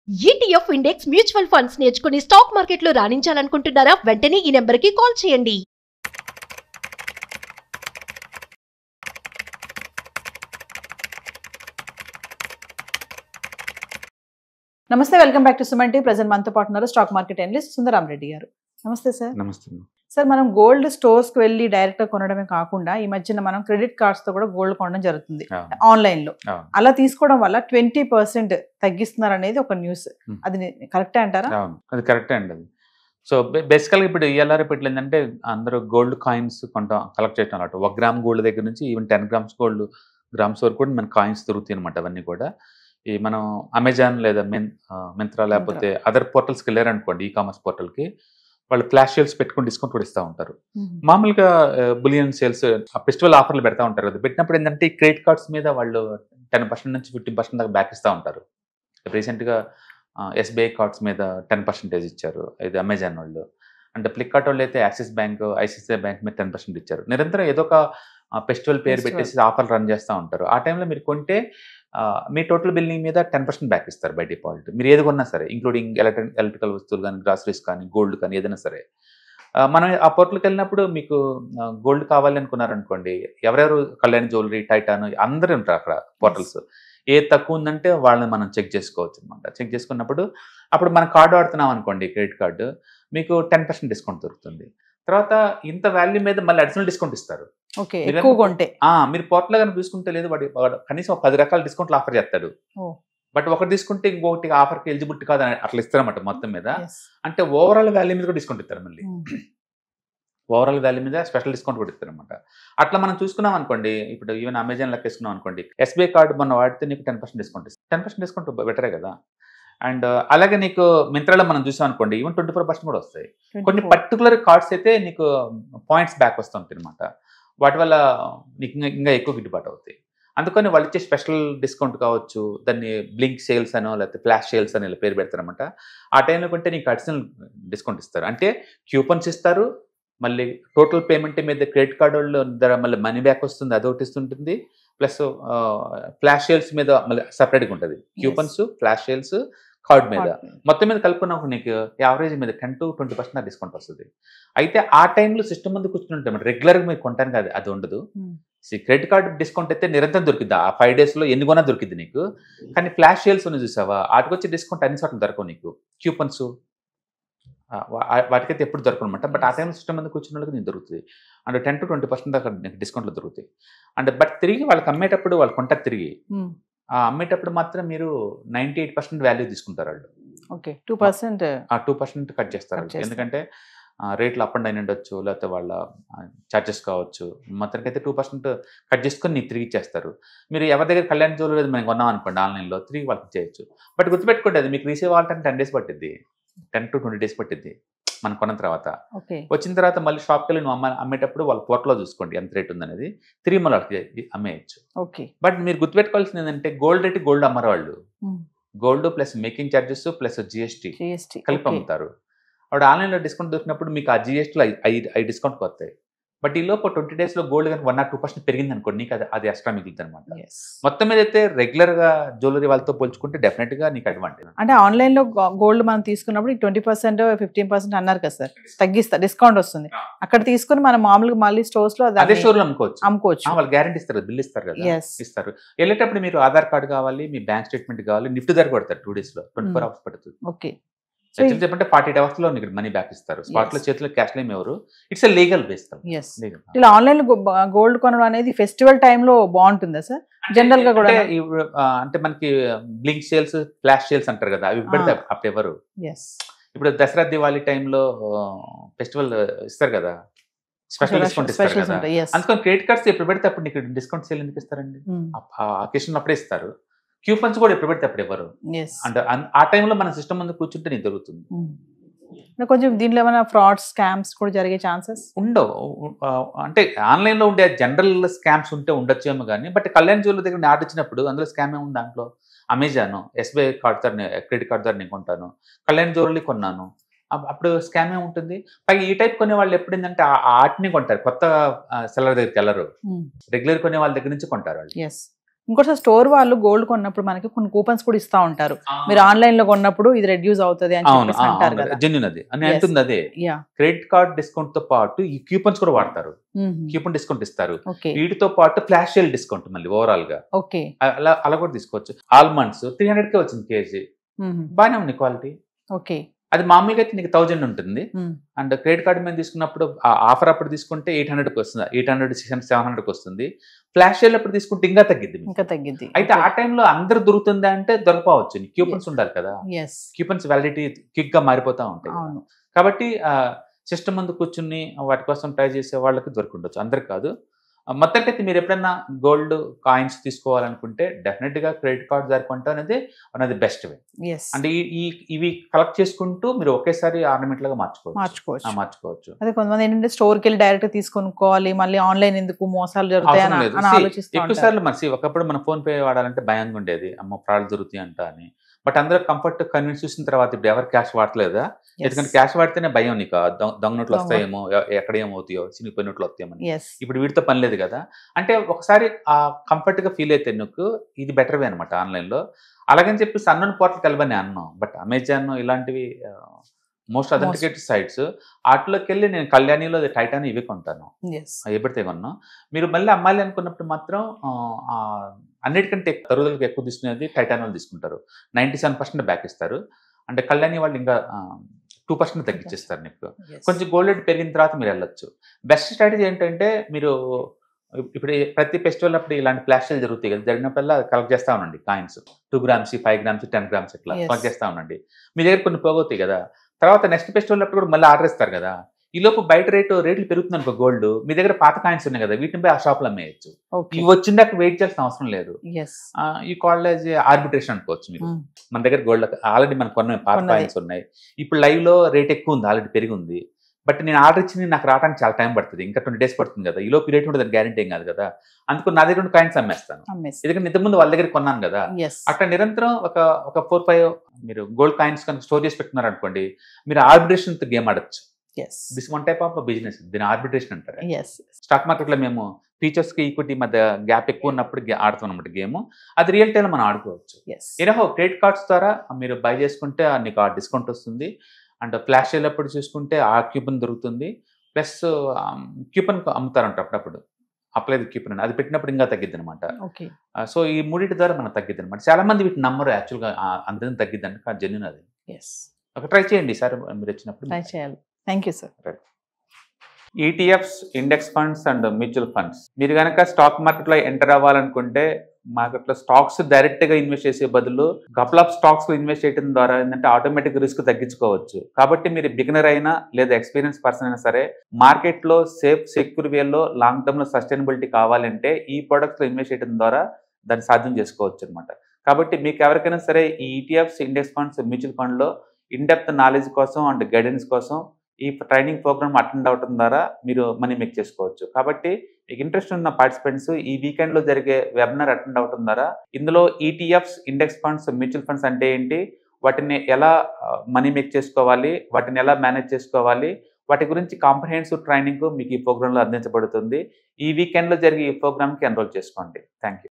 ETF index mutual funds నేర్చుకుని stock మార్కెట్లో రాణించాలనుకుంటున్నారా? వెంటనే ఈ నెంబర్కి కాల్ చేయండి. నమస్తే, welcome back to Suman TV. Present మనతో పాటు ఉన్నారు స్టాక్ మార్కెట్ అనలిస్ట్ సుందరాం రెడ్డి గారు. నమస్తే సార్. నమస్తే. సార్, మనం గోల్డ్ స్టోర్స్ కి వెళ్ళి డైరెక్ట్ గా కొనడమే కాకుండా ఈ మధ్యన మనం క్రెడిట్ కార్డ్స్ తో కూడా గోల్డ్ కొనడం జరుగుతుంది ఆన్లైన్ లో. అలా తీసుకోవడం వల్ల 20% తగ్గిస్తున్నారు అనేది ఒక న్యూస్. అది కరెక్టే అంటారా? అది కరెక్టే అండి. అది సో బేసికల్గా ఇప్పుడు ఇయ్యాల రేపు ఏంటంటే అందరూ గోల్డ్ కాయిన్స్ కలెక్ట్ చేయడం అన్నట్టు. 1 గ్రామ్ గోల్డ్ దగ్గర నుంచి ఈవెన్ 10 గ్రామ్స్ గోల్డ్ గ్రామ్స్ వరకు కూడా మన కాయిన్స్ దొరుకుతాయి అనమాట. అవన్నీ కూడా ఈ మనం అమెజాన్ లేదా మింత్రా లేకపోతే అదర్ పోర్టల్స్కి వెళ్ళారనుకోండి, ఈ కామర్స్ పోర్టల్కి వాళ్ళు ఫ్లాష్ సేల్స్ పెట్టుకుని డిస్కౌంట్ కూడా ఇస్తూ ఉంటారు. మామూలుగా బులియన్ సేల్స్ ఫెస్టివల్ ఆఫర్లు పెడతా ఉంటారు కదా. పెట్టినప్పుడు ఏంటంటే ఈ క్రెడిట్ కార్డ్స్ మీద వాళ్ళు 10% నుంచి 50% దాకా బ్యాక్ ఇస్తూ ఉంటారు. రీసెంట్గా SBI కార్డ్స్ మీద 10% ఇచ్చారు, ఇది అమెజాన్ వాళ్ళు. అంటే ఫ్లిప్కార్ట్ వాళ్ళు అయితే యాక్సిస్ బ్యాంక్, ICICI బ్యాంక్ మీద 10% ఇచ్చారు. నిరంతరం ఏదో ఒక ఫెస్టివల్ పేరు పెట్టేసి ఆఫర్లు రన్ చేస్తూ ఉంటారు. ఆ టైంలో మీరు కొంటే మీ టోటల్ బిల్లింగ్ మీద 10% బ్యాక్ ఇస్తారు బై డిఫాల్ట్. మీరు ఏది కొన్నా సరే, ఇంక్లూడింగ్ ఎలక్ట్రికల్ వస్తువులు కానీ, గ్రాసరీస్ కానీ, గోల్డ్ కానీ, ఏదైనా సరే. మనం ఆ పోర్టల్కి వెళ్ళినప్పుడు మీకు గోల్డ్ కావాలి అనుకున్నారనుకోండి, ఎవరెవరు కళ్యాణ్ జ్యువెలరీ, టైటాన్ అందరూ ఉంటారు అక్కడ పోర్టల్స్. ఏది తక్కువ ఉందంటే వాళ్ళని మనం చెక్ చేసుకోవచ్చు అనమాట. చెక్ చేసుకున్నప్పుడు అప్పుడు మన కార్డు వాడుతున్నాం అనుకోండి, క్రెడిట్ కార్డు, మీకు 10% డిస్కౌంట్ దొరుకుతుంది. తర్వాత ఇంత వాల్యూ మీద మళ్ళీ అడిషనల్ డిస్కౌంట్ ఇస్తారు. మీరు పోర్టల్ కానీ చూసుకుంటే లేదు, వాడు కనీసం 10 రకాల డిస్కౌంట్లు ఆఫర్ చేస్తాడు. బట్ ఒకటి తీసుకుంటే ఇంకొకటి ఆఫర్కి ఎలిజిబిలిటీ కాదు అట్లా ఇస్తారన్నమాట మొత్తం మీద. అంటే ఓవరాల్ వాల్యూ మీద కూడా డిస్కౌంట్ ఇస్తారు. మళ్ళీ ఓవరాల్ వాల్యూ మీద స్పెషల్ డిస్కౌంట్ కూడా ఇస్తారనమాట. అట్లా మనం చూసుకున్నాం అనుకోండి, ఇప్పుడు ఈవెన్ అమెజాన్ లెక్క వేసుకున్నాం అనుకోండి, SBI కార్డు మనం వాడితే నీకు 10% డిస్కౌంట్ ఇస్తుంది. 10% డిస్కౌంట్ బెటరే కదా. అండ్ అలాగే నీకు మింత్రాలో మనం చూసాం అనుకోండి, ఈవెన్ 24% కూడా వస్తాయి. కొన్ని పర్టికులర్ కార్డ్స్ అయితే నీకు పాయింట్స్ బ్యాక్ వస్తుంటాయి అనమాట. వాటి వల్ల నీకు ఇంకా ఎక్కువ గిట్టుబాటు అవుతాయి. అందుకని వాళ్ళు ఇచ్చే స్పెషల్ డిస్కౌంట్ కావచ్చు, దాన్ని బ్లింక్ సేల్స్ అనో లేకపోతే ఫ్లాష్ సేల్స్ అని ఇలా పేరు పెడతారనమాట. ఆ టైంలో కొంటే నీకు అడిషనల్ డిస్కౌంట్ ఇస్తారు. అంటే కూపన్స్ ఇస్తారు, మళ్ళీ టోటల్ పేమెంట్ మీద క్రెడిట్ కార్డు వాళ్ళు మళ్ళీ మనీ బ్యాక్ వస్తుంది, అదొకటి ఇస్తుంటుంది. ప్లస్ ఫ్లాష్ సేల్స్ మీద మళ్ళీ సపరేట్గా ఉంటుంది. కూపన్స్, ఫ్లాష్ సేల్స్, కార్డ్ మీద మొత్తం మీద కలుపుకున్నప్పుడు నీకు యావరేజ్ మీద 10 to 20% డిస్కౌంట్ వస్తుంది. అయితే ఆ టైంలో సిస్టమ్ ముందు కూర్చుంటే రెగ్యులర్గా మీరు కొంటాను కదా, అది ఉండదు. క్రెడిట్ కార్డు డిస్కౌంట్ అయితే నిరంతరం దొరికిద్ది. ఆ 5 daysలో ఎన్ని కొన్నా దొరికిద్ది నీకు. కానీ ఫ్లాష్ సేల్స్ ఉన్నాయి చూసావా, వాటికి వచ్చే డిస్కౌంట్ అన్ని చోట్ల దొరకవు నీకు. కూపన్స్ వాటికైతే ఎప్పుడు దొరకదు అనమాట. బట్ ఆ టైం సిస్టమ్ మీద కూర్చున్న వాళ్ళకి నీకు దొరుకుతుంది. అంటే 10 to 20% దాకా నీకు డిస్కౌంట్లు దొరుకుతాయి. అంటే బట్ తిరిగి వాళ్ళకి అమ్మేటప్పుడు వాళ్ళు కొంటారు తిరిగి. అమ్మేటప్పుడు మాత్రం మీరు 98% వాల్యూ తీసుకుంటారు వాళ్ళు. 2% కట్ చేస్తారు. ఎందుకంటే రేట్లు అప్ అండ్ డౌన్ ఉండొచ్చు, లేకపోతే వాళ్ళ ఛార్జెస్ కావచ్చు. మొత్తానికి అయితే 2% కట్ చేసుకొని నీకు తిరిగి ఇచ్చేస్తారు. మీరు ఎవరి దగ్గర కళ్యాణ్ జ్యువెలరీ మనం కొన్నాం అనుకోండి ఆన్లైన్లో, తిరిగి వాళ్ళకి చేయొచ్చు. బట్ గుర్తుపెట్టుకోండి, అది మీకు రిసీవ్ అవ్వాలంటే 10 days పట్టిద్ది, 10 to 20 days పట్టిద్ది మనం కొన్న తర్వాత. వచ్చిన తర్వాత మళ్ళీ షాప్కి వెళ్ళి నువ్వు అమ్మేటప్పుడు వాళ్ళ పోర్టల్లో చూసుకోండి ఎంత రేట్ ఉందనేది, తిరిగి మళ్ళీ వాళ్ళకి అమ్మేయచ్చు. బట్ మీరు గుర్తుపెట్టుకోవాల్సింది ఏంటంటే గోల్డ్ రేట్ గోల్డ్ అమ్మరు వాళ్ళు. Gold plus making charges plus GST కలిపి అమ్ముతారు. వాడు ఆన్లైన్లో డిస్కౌంట్ దొరికినప్పుడు మీకు ఆ GSTలో 5 డిస్కౌంట్ వస్తాయి. బట్ ఈ లోపు 20 daysలో గోల్డ్ కానీ 1 or 2% పెరిగింది అనుకోండి, నీకు అది ఎక్స్ట్రా మిగులుతుంది అనమాట. మొత్తం మీద అయితే రెగ్యులర్గా జ్యువెలరీ వాళ్ళతో పోల్చుకుంటే డెఫినెట్గా నీకు అడ్వాంటేజ్. అంటే ఆన్లైన్లో గోల్డ్ మనం తీసుకున్నప్పుడు 20% 15% అన్నారు కదా సార్, తగ్గిస్తారు, డిస్కౌంట్ వస్తుంది. అక్కడ తీసుకుని మనం మామూలుగా మళ్ళీ స్టోర్స్లో అదే స్టోర్లో అమ్ముకోవచ్చు. వాళ్ళు గ్యారెంటీ ఇస్తారు, బిల్ ఇస్తారు కదా, ఇస్తారు. వెళ్ళేటప్పుడు మీరు ఆధార్ కార్డు కావాలి, మీ బ్యాంక్ స్టేట్మెంట్ కావాలి, నిఫ్ట్ ధర కొడతారు 2 daysలో, 24 hours పడుతుంది. ఓకే, చెప్పంటే 48 hours నీకు మనీ బ్యాక్ ఇస్తారు. స్పాట్ లో చేతిలో క్యాష్ లేం ఎవరు. It's legal base. ఇలా ఆన్లైన్ లో గోల్డ్ కొనడం అనేది ఫెస్టివల్ టైంలో బాగుంటుందా సార్? జనరల్ గా కూడా అంటే మనకి బ్లింక్ సేల్స్, ఫ్లాష్ సేల్స్ అంటారు కదా, అవి పెడితే అప్పుడు ఎవరు. ఇప్పుడు దసరా దివాళీ టైంలో ఫెస్టివల్ ఇస్తారు కదా, స్పెషల్ డిస్కౌంట్ ఇస్తారు కదా. అందుకని క్రెడిట్ కార్డ్స్ ఎప్పుడు పెడితే అప్పుడు నీకు డిస్కౌంట్ సేల్ ఎందుకు ఇస్తారండి? అకేషన్ అప్పుడే ఇస్తారు. కూపన్స్ కూడా ఎప్పుడు పెడితే అప్పుడు ఎవరు. అంటే ఆ టైంలో మన సిస్టమ్ ముందు కూర్చుంటే నీకు దొరుకుతుంది. కొంచెం దీంట్లో ఏమైనా ఫ్రాడ్ స్కామ్స్ కూడా జరిగే ఛాన్సెస్ ఉండవు. అంటే ఆన్లైన్లో ఉండే జనరల్ స్కామ్స్ ఉంటే ఉండొచ్చేమో కానీ, బట్ కళ్యాణ్ జ్యువెలరీ దగ్గర నేను ఆర్డర్ ఇచ్చినప్పుడు అందులో స్కామ్ ఏముంది దాంట్లో? అమెజాన్ SBI కార్డ్ ద్వారా క్రెడిట్ కార్డ్ ద్వారా నేను కొంటాను, కళ్యాణ్ జ్యువెలరీ కొన్నాను, అప్పుడు స్కామ్ ఏముంటుంది? పైగా ఈ టైప్ కొనే వాళ్ళు ఎప్పుడు ఏంటంటే ఆర్ట్ని కొంటారు, కొత్త సెల్లర్ దగ్గరికి వెళ్ళరు. రెగ్యులర్ కొనే వాళ్ళ దగ్గర నుంచి కొంటారు వాళ్ళు. ఇంకోటి స్టోర్ వాళ్ళు గోల్డ్ కొన్నప్పుడు మనకి కొన్ని కూపన్స్ కూడా ఇస్తా ఉంటారు, మీరు ఆన్లైన్ లో కొన్నప్పుడు ఇది రెడ్యూస్ అవుతుంది అని చెప్పేసి అంటారు కదా. జెన్యూన్ అది అని అంటుంది. అదే క్రెడిట్ కార్డ్ డిస్కౌంట్ తో పాటు ఈ కూపన్స్ కూడా వాడతారు, కూపన్ డిస్కౌంట్ ఇస్తారు. వీటితో పాటు ఫ్లాష్ సేల్ డిస్కౌంట్ మళ్ళీ ఓవరాల్ గా అలా కూడా తీసుకోవచ్చు. ఆల్మండ్స్ 300కే వచ్చింది కేజీ, బాగానే ఉంది క్వాలిటీ. ఓకే, అది మామూలుగా అయితే నీకు 1000 ఉంటుంది. అండ్ క్రెడిట్ కార్డు మీద తీసుకున్నప్పుడు ఆఫర్ అప్పుడు తీసుకుంటే 800కి వస్తుంది, 800 700కి వస్తుంది. ఫ్లాష్ సేల్ అప్పుడు తీసుకుంటే ఇంకా తగ్గిద్ది. అయితే ఆ టైంలో అందరు దొరుకుతుందా అంటే దొరకవచ్చు, కూపన్స్ ఉండాలి కదా. కూపన్స్ వ్యాలిడిటీ క్విక్ గా మారిపోతా ఉంటాయి. కాబట్టి సిస్టమ్ ముందు కూర్చుని వాటి కోసం ట్రై చేసే వాళ్ళకి దొరుకుండొచ్చు, అందరికి కాదు. మొత్తానికైతే మీరు ఎప్పుడైనా గోల్డ్ కాయిన్స్ తీసుకోవాలనుకుంటే డెఫినెట్ గా క్రెడిట్ కార్డ్ జరుపుకుంటా అనేది బెస్ట్ వే. అంటే ఇవి కలెక్ట్ చేసుకుంటూ మీరు ఒకేసారి ఆర్నమెంట్ లాగా మార్చుకోవచ్చు. అదే కొంతమంది ఏంటంటే స్టోర్కి వెళ్ళి డైరెక్ట్ తీసుకొనుకోవాలి, మళ్ళీ ఆన్లైన్ ఎందుకు మోసాలు జరుగుతాయి. ఎక్కువ సార్లు మరి ఒకప్పుడు మన ఫోన్ పే వాడాలంటే భయంగా ఉండేది, అమ్మ ఫ్రాడ్ జరుగుతాయి అంట అని. బట్ అందరూ కంఫర్ట్ కన్విన్స్ చూసిన తర్వాత ఇప్పుడు ఎవరు క్యాష్ వాడలేదా? ఎందుకంటే క్యాష్ వాడితేనే భయం, నీకు దొంగ నోట్లు వస్తాయేమో, ఎక్కడ ఏమవుతాయో, చినిగిపోయిన నోట్లు వస్తాయేమో. ఇప్పుడు వీటితో పని లేదు కదా. అంటే ఒకసారి ఆ కంఫర్ట్ గా ఫీల్ అయితే నీకు ఇది బెటర్ వే అనమాట ఆన్లైన్ లో. అలాగని చెప్పి అన్నోన్ పోర్టల్ కలవని అన్నాం, బట్ అమెజాన్ ఇలాంటివి మోస్ట్ అథెంటికేటెడ్ సైట్స్ వాటిలోకి వెళ్ళి నేను కళ్యాణిలో టైటాన్ ఇవి కొంటాను, ఎప్పటితే కొన్నా. మీరు మళ్ళీ అమ్మాలి అనుకున్నప్పుడు మాత్రం అన్నిటికంటే తరుగుదలకు ఎక్కువ తీసుకునేది టైటాన్ వాళ్ళు తీసుకుంటారు, 97% బ్యాక్ ఇస్తారు. అంటే కళ్యాణి వాళ్ళు ఇంకా 2% తగ్గించేస్తారు నీకు. కొంచెం గోల్డ్ రేట్ పెరిగిన తర్వాత మీరు వెళ్ళొచ్చు. బెస్ట్ స్ట్రాటజీ ఏంటంటే మీరు ఇప్పుడు ప్రతి ఫెస్టివల్ అప్పుడు ఇలాంటి ఫ్లాష్ సేల్ జరుగుతాయి కదా, జరిగినప్పుడల్లా కలెక్ట్ చేస్తా ఉండండి కాయిన్స్, 2 grams 5 grams 10 grams ఇట్లా కలెక్ట్ చేస్తా ఉండండి. మీ దగ్గర కొన్ని పోగొతాయి కదా, తర్వాత నెక్స్ట్ ఫెస్టివల్ అప్పుడు కూడా మళ్ళీ ఆర్డర్ ఇస్తారు కదా. ఈ లోపు బయట రేట్లు పెరుగుతుంది అనుకో గోల్డ్, మీ దగ్గర పాత కాయిన్స్ ఉన్నాయి కదా, వీటిని పోయి ఆ షాప్లో అమ్మేయచ్చు. ఇవి వచ్చిందాక వెయిట్ చేయాల్సిన అవసరం లేదు. ఈ కాలేజ్ ఆర్బిట్రేషన్ అనుకోవచ్చు మీరు. మన దగ్గర గోల్డ్ ఆల్రెడీ మనకు కొన్ని పాత కాయిన్స్ ఉన్నాయి, ఇప్పుడు లైవ్ లో రేట్ ఎక్కువ ఉంది, ఆల్రెడీ పెరిగి ఉంది. బట్ నేను ఆర్డర్ ఇచ్చింది నాకు రావడానికి చాలా టైం పడుతుంది, ఇంకా 20 days పడుతుంది కదా. ఈ లోపు రేట్ ఉంటుంది, గ్యారెంటీ ఏం కాదు కదా. అందుకు నా దగ్గర కాయిన్స్ అమ్మేస్తాను, ఎందుకంటే ఇంతకుముందు వాళ్ళ దగ్గర కొన్నాను కదా. అట్లా నిరంతరం ఒక 4-5 మీరు గోల్డ్ కాయిన్స్ కనుక స్టోర్ చేసి పెట్టుకున్నారు అనుకోండి, మీరు ఆర్బిట్రేషన్ గేమ్ ఆడచ్చు. This one type of business, దీని ఆర్బిట్రేషన్ అంటారు. స్టాక్ మార్కెట్ లో మేము ఫీచర్స్ కి ఈక్విటీ మధ్య గ్యాప్ ఎక్కువ ఉన్నప్పుడు ఆడుతాం అనమాట గేమ్. అది రియల్ టైం మనం ఆడుకోవచ్చు. క్రెడిట్ కార్డ్స్ ద్వారా మీరు బై చేసుకుంటే నీకు ఆ డిస్కౌంట్ వస్తుంది. అండ్ ఫ్లాష్ వెళ్ళినప్పుడు చూసుకుంటే ఆ క్యూపన్ దొరుకుతుంది, ప్లస్ క్యూపన్ అమ్ముతారంట అప్పుడప్పుడు, అప్లై క్యూపన్ అని, అది పెట్టినప్పుడు ఇంకా తగ్గిద్ది అనమాట. సో ఈ మూడింటి ద్వారా మనం తగ్గిద్ది అనమాట. చాలా మంది వీటి నమ్మరు యాక్చువల్గా, అంతేం తగ్గిద్ది అంటే జెన్యూన్ అది. ఒక ట్రై చేయండి సార్, మీరు వచ్చినప్పుడు ట్రై చేయాలి. Thank you sir. ETFs, index funds and mutual funds, మీరు కనుక స్టాక్ మార్కెట్లో ఎంటర్ అవ్వాలనుకుంటే మార్కెట్లో స్టాక్స్ డైరెక్ట్ గా ఇన్వెస్ట్ చేసే బదులు కపుల్ ఆఫ్ స్టాక్స్ ఇన్వెస్ట్ చేయడం ద్వారా ఏంటంటే ఆటోమేటిక్ రిస్క్ తగ్గించుకోవచ్చు. కాబట్టి మీరు బిగినర్ అయినా లేదా ఎక్స్పీరియన్స్ పర్సన్ అయినా సరే మార్కెట్లో సేఫ్ సెక్యూర్ వేలో లాంగ్ టర్మ్ లో సస్టైనబిలిటీ కావాలంటే ఈ ప్రొడక్ట్స్ లో ఇన్వెస్ట్ చేయడం ద్వారా దాన్ని సాధ్యం చేసుకోవచ్చు అనమాట. కాబట్టి మీకు ఎవరికైనా సరే ఈ ETFs, index funds, mutual fund లో ఇన్ డెప్త్ నాలెడ్జ్ కోసం అండ్ గైడెన్స్ కోసం ఈ ట్రైనింగ్ ప్రోగ్రామ్ అటెండ్ అవడం ద్వారా మీరు మనీ మేక్ చేసుకోవచ్చు. కాబట్టి మీకు ఇంట్రెస్ట్ ఉన్న పార్టిసిపెంట్స్ ఈ వీకెండ్ లో జరిగే వెబినార్ అటెండ్ అవడం ద్వారా ఇందులో ETFs, index funds, mutual funds అంటే ఏంటి, వాటిని ఎలా మనీ మేక్ చేసుకోవాలి, వాటిని ఎలా మేనేజ్ చేసుకోవాలి, వాటి గురించి కాంప్రహెన్సివ్ ట్రైనింగ్ మీకు ఈ ప్రోగ్రామ్ లో అందించబడుతుంది. ఈ వీకెండ్ లో జరిగే ఈ ప్రోగ్రామ్ కి ఎన్రోల్ చేసుకోండి. Thank you.